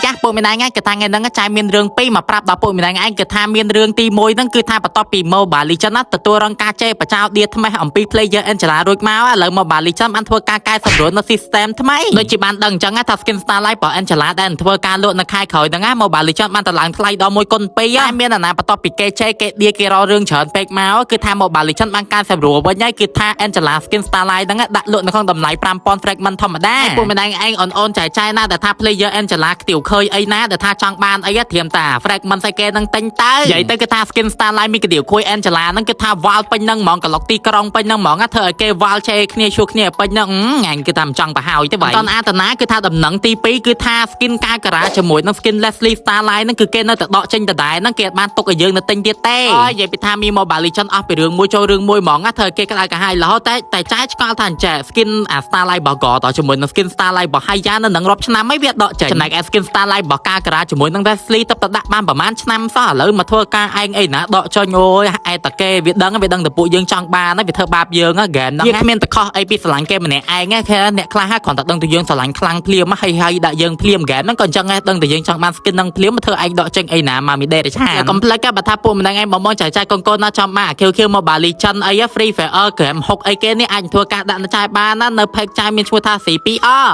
យ៉ាពួកមានថ្ងៃគេថាថ្ងៃហ្នឹងចាយមានរឿងពីរមកប្រាប់ដល់ពួកមានថ្ងៃគេថាមានរឿងទី1ហ្នឹងគឺថាបន្ទាប់ពី Mobile Legends ណាទទួលរងការជេរបចោលដៀថ្មីអំពី Player Angela រួចមកឥឡូវ Mobile Legends បានធ្វើការកែសម្រួលនៅ system ថ្មីដូចជាបានដឹងអញ្ចឹងថា skin Starlight របស់ Angela ដែលធ្វើការលក់នៅខែក្រោយហ្នឹងណា Mobile Legends បានតម្លើងថ្លៃដល់1 គុណ 2 ហើយមានអាណាបន្ទាប់ពីគេជេរគេដៀគេរករឿងច្រើនពេកមកគឺថា Mobile Legends បានកែសម្រួលវិញហើយគឺថា Angela skin Starlight ហ្នឹងដាក់លក់នៅក្នុងតម្លៃ 5000 fragment ធម្មតាពួកមានថ្ងៃឯងអូនចែកចាយណាដែលថា Player Angela ខ្ទាវឃើញអីណាដែលថាចង់បានអីត្រៀមតា fragment ស្អីគេនឹងទិញទៅនិយាយទៅគឺថា skin Starlight មានកាទៀវខួយ Angela ហ្នឹងគឺថាវ៉ាល់ពេញហ្នឹងហ្មងក្លុកទីក្រុងពេញហ្នឹងហ្មងធ្វើឲ្យគេវ៉ាល់ជេរគ្នាជួគ្នាពេញហ្នឹងងាញ់គឺថាមិនចង់បរហើយទេបើតនអាតនាគឺថាដំណឹងទី2គឺថា skin ការការ៉ាជាមួយនឹង skin Leslie Starlight ហ្នឹងគឺគេនៅតែដកចេញដដែលហ្នឹងគេអត់បានទុកឲ្យយើងនៅទិញទៀតទេនិយាយពីថាមាន Mobile Legends អស់ពីរឿងមួយចូលរឿងមួយហ្មងធ្វើគេក្តៅកាហាយរហូតតែចាយឆ្កល់ថាអញ្ចេះ skin Starlight របស់កតជាមួយនឹង skin Starlight របស់ Haya នៅនឹងរាប់ឆ្នាំហើយវាដកចេញចំណែក skin Starlight របស់ការការ៉ាជាមួយនឹង Leslie ទឹកទៅដាក់បានប្រហែលឆ្នាំសោះឥឡូវមកធ្វើការឯងអីណាដកចេញអូយឯតាគេវាដឹងតែពួកយើងចង់បានហើយវាធ្វើបាបយើងហ្គេមហ្នឹងវាគ្មានតខុសអីពីស្រឡាញ់គេម្នាក់ឯងទេគេអ្នកខ្លះគ្រាន់តែដឹងតែយើងស្រឡាញ់ខ្លាំងភ្លាមហើយដាក់យើងភ្លាមហ្គេមហ្នឹងក៏អញ្ចឹងដែរដឹងតែយើងចង់បាន skin ហ្នឹងភ្លាមមកធ្វើឯងដកចេញអីណាមកមីដេរឆាកុំភ្លេចក៏បើថាពួកម្នាក់ឯងបងចែកចាយកូនណាចំមក QQ Mobile Legends អី Free Fire ហ្គេម6អីគេនេះអាចធ្វើការដាក់នៅចាយបានណានៅ page ចាយមានឈ្មោះថា CPR